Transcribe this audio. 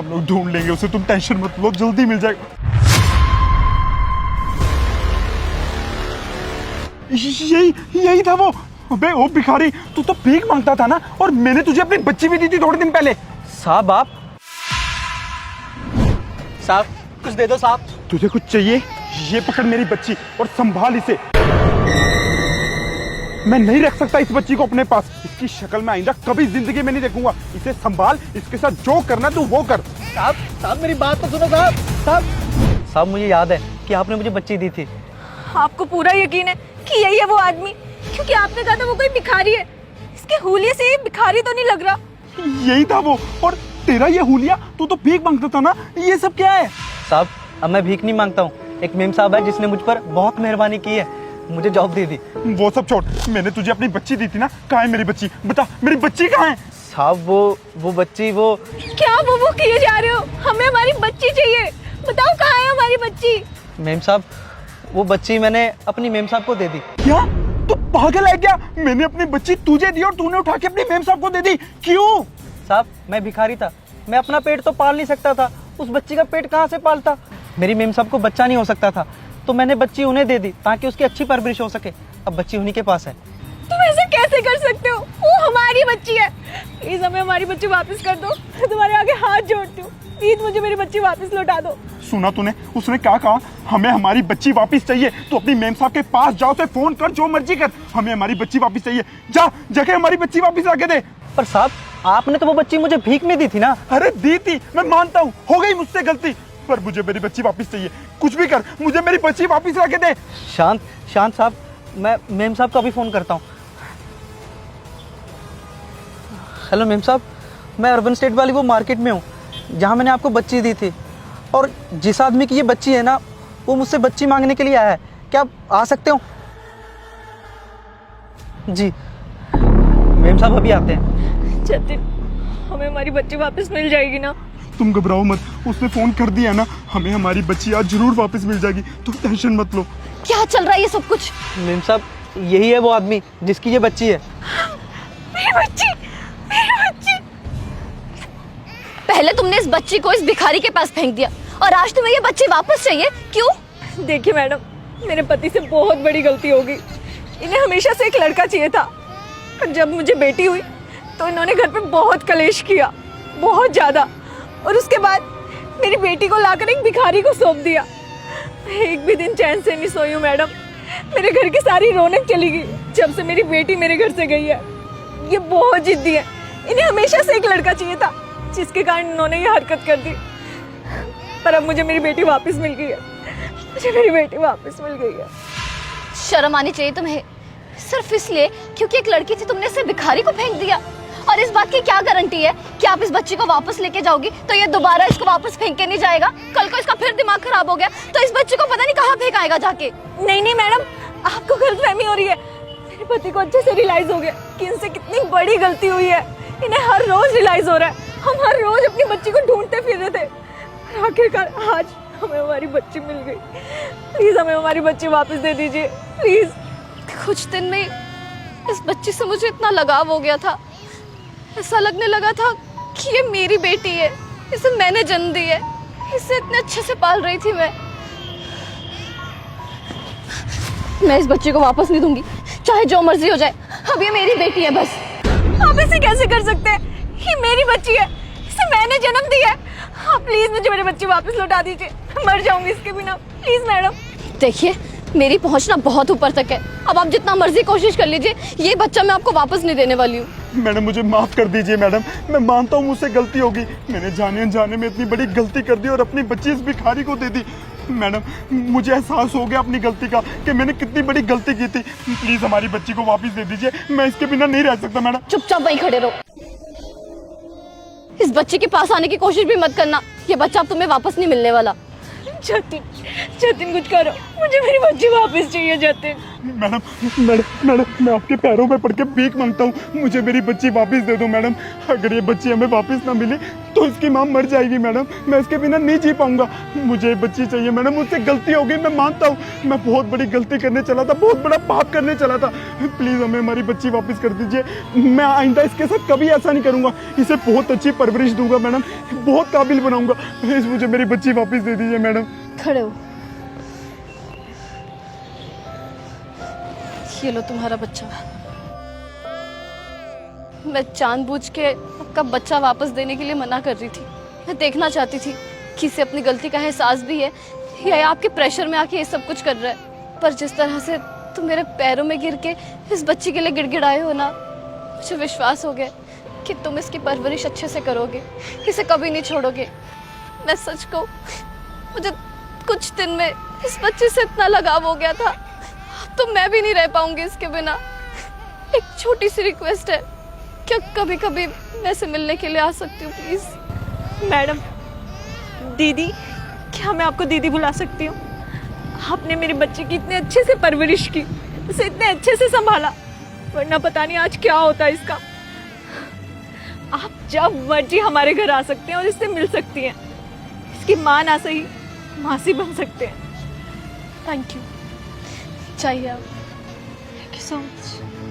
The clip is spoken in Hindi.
हम लोग ढूंढ लेंगे उसे, तुम टेंशन मत लो, जल्दी मिल जाएगा। यही यही था वो। अबे ओ भिखारी, तू तो भीख मांगता था ना, और मैंने तुझे अपनी बच्ची भी दी थी थोड़े दिन पहले। साहब आप, साहब कुछ दे दो साहब। तुझे कुछ चाहिए? ये पकड़ मेरी बच्ची और संभाल इसे। मैं नहीं रख सकता इस बच्ची को अपने पास, इसकी शक्ल में आइंदा कभी जिंदगी में नहीं देखूंगा। इसे संभाल, इसके साथ जो करना तू वो कर। साहब साहब मेरी बात तो सुनो साहब। साहब साहब मुझे याद है कि आपने मुझे बच्ची दी थी। आपको पूरा यकीन है कि यही है वो आदमी? क्योंकि आपने कहा था वो कोई भिखारी है, इसके हुलिये से ये भिखारी तो नहीं लग रहा। यही था वो। और तेरा ये हुलिया, तू तो भीख मांगता था ना, ये सब क्या है? साहब अब मैं भीख नहीं मांगता हूँ, एक मेम साहब है जिसने मुझ पर बहुत मेहरबानी की है, मुझे जॉब दे दी। वो सब छोड़, मैंने तुझे अपनी बच्ची दी थी ना, कहाँ है मेरी बच्ची? बता, मेरी बच्ची कहाँ है? साहब वो बच्ची वो क्या वो किए जा रहे हो? हमें हमारी बच्ची चाहिए, बताओ कहाँ है हमारी बच्ची? मेम साहब वो बच्ची मैंने अपनी मेम साहब को दे दी। क्या तू पागल है क्या? मैंने अपनी बच्ची तुझे दी और तूने उठा के अपनी मेम साहब को दे दी, क्यों? साहब मैं भिखारी था, मैं अपना पेट तो पाल नहीं सकता था, उस बच्ची का पेट कहाँ से पालता? मेरी मेम साहब को बच्चा नहीं हो सकता था, तो मैंने बच्ची उन्हें दे दी ताकि उसकी अच्छी परवरिश हो सके। अब बच्ची उन्हीं के पास है। तुम ऐसे कैसे कर सकते हो? वो हमारी बच्ची है, प्लीज हमें हमारी बच्ची वापस कर दो। मैं तुम्हारे आगे हाथ जोड़ती हूँ, प्लीज मुझे मेरी बच्ची वापस लौटा दो। सुना तूने, उसने क्या कहा? हमें हमारी बच्ची वापस चाहिए। तो अपनी मेम साहब के पास जाओ, तो फोन कर, जो मर्जी कर, हमें हमारी बच्ची वापस चाहिए। जा जाके हमारी बच्ची वापस लाके दे। पर साहब आपने तो वो बच्ची मुझे भीख में दी थी ना। अरे दी थी, मैं मानता हूँ, हो गई मुझसे गलती, पर मुझे मेरी बच्ची वापस चाहिए। कुछ भी कर, मुझे मेरी बच्ची वापस लाके दे। शांत शांत साहब, मैं मेम साहब को अभी फोन करता हूँ। हेलो मेम साहब, मैं अर्बन स्टेट वाली वो मार्केट में हूँ जहाँ मैंने आपको बच्ची दी थी, और जिस आदमी की ये बच्ची है ना, वो मुझसे बच्ची मांगने के लिए आया है। क्या आप आ सकते हो? जी मेम साहब अभी आते हैं। जतिन, हमें हमारी बच्ची वापस मिल जाएगी ना? तुम घबराओ मत, उसने फोन कर दिया ना, हमें हमारी बच्ची आज जरूर वापस मिल जाएगी, तुम टेंशन मत लो। क्या चल रहा है ये सब कुछ? मेम साहब यही है वो आदमी जिसकी ये बच्ची है। मेरी बच्ची, मेरी बच्ची। पहले तुमने इस बच्ची को इस भिखारी के पास फेंक दिया, और आज तुम्हें ये बच्ची वापस चाहिए, क्यों? देखिए मैडम, मेरे पति से बहुत बड़ी गलती होगी। इन्हें हमेशा से एक लड़का चाहिए था, पर जब मुझे बेटी हुई तो इन्होंने घर पे बहुत कलेश किया, बहुत ज़्यादा। और उसके बाद मेरी बेटी को लाकर एक भिखारी को सौंप दिया। मैं एक भी दिन चैन से नहीं सोई हूँ मैडम। मेरे घर की सारी रौनक चली गई जब से मेरी बेटी मेरे घर से गई है। ये बहुत जिद्दी है, इन्हें हमेशा से एक लड़का चाहिए था, जिसके कारण इन्होंने ये हरकत कर दी। पर अब मुझे मेरी बेटी वापस मिल गई है, मुझे मेरी बेटी वापस मिल गई है। शर्म आनी चाहिए तुम्हें, सिर्फ इसलिए क्योंकि एक लड़की थी तुमने इसे भिखारी को फेंक दिया। और इस बात की क्या गारंटी है कि आप इस बच्ची को वापस लेके जाओगी तो ये दोबारा इसको वापस फेंक के नहीं जाएगा? कल को इसका फिर दिमाग खराब हो गया तो इस बच्ची को पता नहीं कहाँ फेंकाएगा जाके। नहीं नहीं मैडम, आपको गलतफहमी हो रही है। मेरे पति को अच्छे से रियलाइज हो गया कि इनसे कितनी बड़ी गलती हुई है। इन्हें हर रोज रियलाइज हो रहा है। हम हर रोज अपनी बच्ची को ढूंढते फिर रहे थे, और आखिरकार आज हमें हमारी बच्ची मिल गई। प्लीज हमें हमारी बच्ची वापस दे दीजिए, प्लीज। कुछ दिन में इस बच्ची से मुझे इतना लगाव हो गया था, ऐसा लगने लगा था कि ये मेरी बेटी है, इसे मैंने जन्म दी है, इसे इतने अच्छे से पाल रही थी मैं इस बच्ची को वापस नहीं दूंगी, चाहे जो मर्जी हो जाए। अब ये मेरी बेटी है बस। आप ऐसे कैसे कर सकते हैं? ये मेरी बच्ची है, इसे मैंने जन्म दिया है। आप प्लीज मुझे मेरी बच्ची वापस लौटा दीजिए, मैं मर जाऊंगी इसके बिना, प्लीज मैडम। देखिए मेरी पहुंचना बहुत ऊपर तक है, अब आप जितना मर्जी कोशिश कर लीजिए, ये बच्चा मैं आपको वापस नहीं देने वाली हूँ। मैडम मुझे माफ कर दीजिए मैडम, मैं मानता हूँ मुझसे गलती होगी, मैंने जाने अनजाने में इतनी बड़ी गलती कर दी और अपनी बच्ची इस भिखारी को दे दी। मैडम मुझे एहसास हो गया अपनी गलती का कि मैंने कितनी बड़ी गलती की थी। प्लीज हमारी बच्ची को वापस दे दीजिए, मैं इसके बिना नहीं रह सकता मैडम। चुपचाप वहीं खड़े रहो, इस बच्चे के पास आने की कोशिश भी मत करना, ये बच्चा अब तुम्हें वापस नहीं मिलने वाला। जतिन, जतिन कुछ करो, मुझे मेरी बच्ची वापस चाहिए जतिन। मैडम मैडम मैडम मैं आपके पैरों में पड़ के भीख मांगता हूँ, मुझे मेरी बच्ची वापस दे दो मैडम। अगर ये बच्ची हमें वापस ना मिली तो इसकी माँ मर जाएगी मैडम, मैं इसके बिना नहीं जी पाऊंगा। मुझे ये बच्ची चाहिए मैडम, मुझसे गलती हो गई, मैं मानता हूँ, मैं बहुत बड़ी गलती करने चला था, बहुत बड़ा पाप करने चला था। प्लीज़ हमें हमारी बच्ची वापस कर दीजिए। मैं आइंदा इसके साथ कभी ऐसा नहीं करूँगा, इसे बहुत अच्छी परवरिश दूंगा मैडम, बहुत काबिल बनाऊंगा। प्लीज़ मुझे मेरी बच्ची वापस दे दीजिए मैडम। खड़े हो। ये लो तुम्हारा बच्चा। मैं जानबूझ के आपका बच्चा वापस देने के लिए मना कर रही थी। मैं देखना चाहती थी कि इसे अपनी गलती का एहसास भी है या ये आपके प्रेशर में आके ये सब कुछ कर रहा है। पर जिस तरह से तुम मेरे पैरों में गिर के इस बच्ची के लिए गिड़गिड़ाए हो ना, मुझे विश्वास हो गया कि तुम इसकी परवरिश अच्छे से करोगे, इसे कभी नहीं छोड़ोगे। मैं सच कहूं, मुझे कुछ दिन में इस बच्चे से इतना लगाव हो गया था, तो मैं भी नहीं रह पाऊंगी इसके बिना। एक छोटी सी रिक्वेस्ट है, क्या कभी कभी मैं इसे मिलने के लिए आ सकती हूँ प्लीज? मैडम, दीदी, क्या मैं आपको दीदी बुला सकती हूँ? आपने मेरे बच्चे की इतने अच्छे से परवरिश की, उसे इतने अच्छे से संभाला, वरना पता नहीं आज क्या होता इसका। आप जब मर्जी हमारे घर आ सकते हैं और इससे मिल सकती हैं। इसकी माँ ना सही, मासी बन सकते हैं। Thank you. चाहिए आप? Thank you so much.